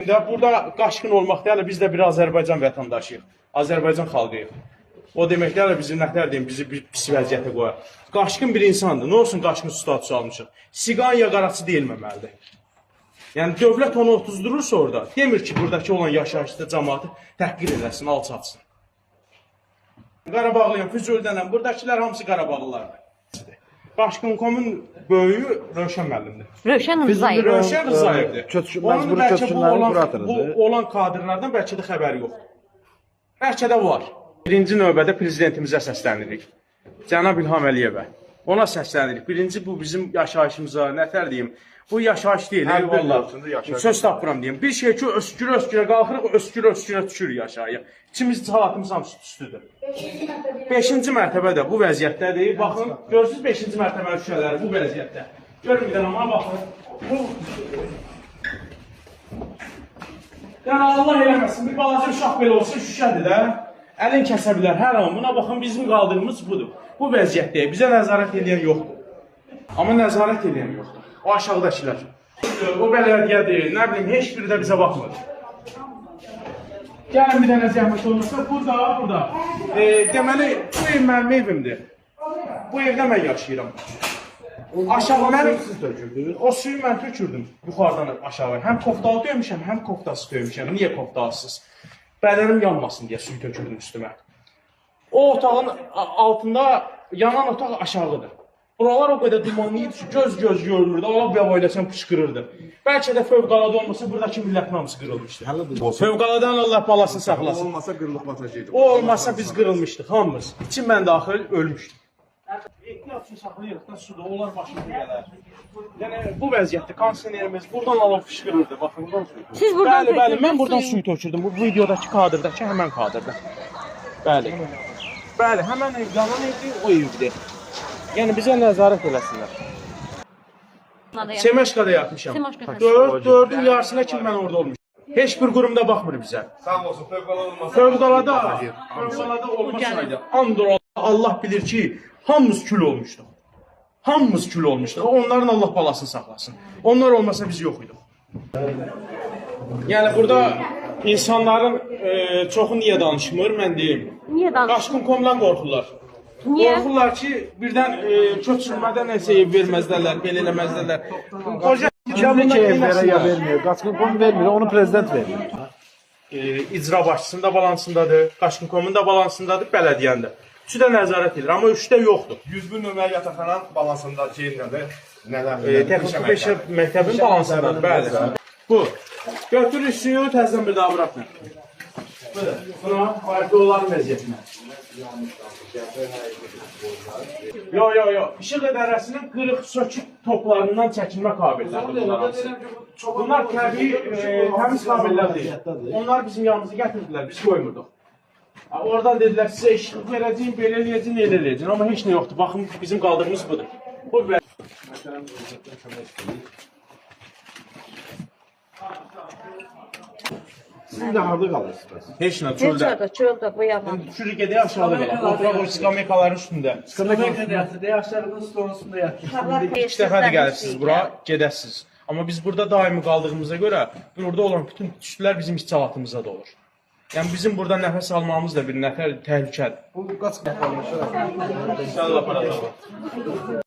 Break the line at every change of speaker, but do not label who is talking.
Burada qaçqın olmaqda hələ biz də bir Azərbaycan vətəndaşıyıq. Azərbaycan xalqıyıq. O deməkdə hələ bizim nətər deyim, bizi bir pis vəziyyətə qoyar. Qaçqın bir insandır. Nə olsun qaçqın statusu almışıq? Siqan ya qaraçı deyilməməlidir. Yəni dövlət onu otuzdurursa orada, demir ki, buradakı olan yaşayışda cəmaatı təhqir eləsin, alçatsın. Qarabağlıyam, Füzulidənəm. Buradakılar hamısı Qarabağlılardır. Qaçqın.com-un böyüyü Rövşən müəllimdir.
Rövşən Rızayev.
Rövşən Rızayevdir. Onun bəlkə bu olan kadrlardan bəlkə də xəbəri yoxdur. Bəlkə də var. Birinci növbədə prezidentimizə səslənirik. Cənab İlham Əliyevə. Ona səslənirik. Birinci bu bizim yaşayışımıza, nətər deyim, bu yaşayış deyil. Söz tapıram deyim. Bir şey ki, öskürə qalxırıq, öskürə düşür yaşayıq. İçimiz saatımız hamısı üstüdür. 5-ci mərtəbədə bu vəziyyətdədir. Baxın, görürsünüz 5-ci mərtəbə şüşələri bu vəziyyətdə. Görün bir dənə, amma baxın. Yəni Allah eləməsin, bir balaca uşaq belə olsa şüşədir də. Əlin kəsə bilər, hər an. Buna baxın, bizim qaldığımız budur. Bu vəziyyətdəyik. Bizə nəzarət edən yoxdur. Amma nəzarət edən yoxdur. O aşağıdakilər. O bələdiyyədir, nə bilim, heç biri də bizə baxmır. Gəlin bir dənə zəhmət olursa, burada. Deməli, bu ev mənim evimdir. Bu evdə mən yaşayıram. Aşağı mənim, o suyu mən tökürdüm yuxarıdan aşağı. Həm koftalı döymüşəm, həm koftası döymüşəm. Niyə koftasız? Bədənim yanmasın deyə suyu tökürdüm üstümə. O otağın altında yanan otaq aşağıdır. Buralar o qədər dumanlı idi ki, göz görünürdü, Allah bəvayləsən pışqırırdı. Bəlkə də fövqəladə olmasa buradakı millətin hamısı qırılmışdı. Fövqəladən Allah balasını saxlasın.
Olmasa qırılıb batacaqdı.
O olmasa biz qırılmışdıq, hamımız. İçin mən daxil ölmüşdük. Ehtiyat üçün saxlayırıq da suda, onlar başımıza gələr. Yəni bu vəziyyətdə kondisionerimiz buradan alıb fışqırırdı, baxın buradan suyu.
Siz buradan
Bəli, mən buradan suyu tökürdüm. Bu videodakı kadrdakı həmən kadrda. Bəli. Bəli, həmən ev, yanan evdir, o evdir. Yəni bizə nəzarət eləsinlər. Semeşkada yatmışam. 4-ün yarısına kimi mən orada olmuşam. Heç bir qurumda baxmır bizə.
Sağ olsun, fövqəladə olmasaydı.
Fövqəladə olmasaydı. Allah bilir ki, hamımız kül olmuşduq. Hamımız kül olmuşduq. Onların Allah balasını saxlasın. Onlar olmasa biz yox idik. Yəni burada insanların çoxu niyə danışmır, mən deyim.
Niyə danışmır?
Qaçqın.com-dan qorxurlar.
Niyə?
Qorxurlar ki, birdən köçürmədən nəsə verməzdərlər, belə eləməzdərlər. Qoca
Kimlik ev vermiyor, Qaçqın.com vermiyor, onu prezident veriyor.
icra başçısının da balansındadır, Qaçqın.com-un da balansındadır, bələdiyyənin də. Üçü də nəzarət edir, amma üçdə yoxdur.
101 nömrə yataqxananın balansında şeyinlədir.
Texniki Peşə məktəbinin balansındadır, bəli. Bu. Götürün suyu, təzdən bir daha bırakın. Buna farklı olan vəziyyətinə. Yo. İşıq idarəsinin qırıq sökük toplarından çəkilmə qabiliyyətidir. Bunlar təmiz kabellər deyil. Onlar bizim yanımıza gətirdilər, biz qoymurduq. Oradan dedilər, sizə işıq verəcəyim, belə eləyəcəyim, elə eləyəcəyim. Amma heç nə yoxdur. Baxın, bizim qaldığımız budur. Bu
Siz də harada qalırsınız?
heç nə, çöldə.
Çöldə, bu yaman.
Düşürük gedək aşağıda qalaq. Oturaq o skamyakaların üstündə.
Yaşlarının sonrasında yatır.
2 dəfədir gəlirsiniz bura, gedəsiniz. Amma biz burada daimi qaldığımıza görə, burada olan bütün tüstülər bizim içalatımıza da olur. Yəni bizim burada nəfəs almamız da bir nəfər təhlükədir.
Bu Qaçqın.com.
Sən də aparaq.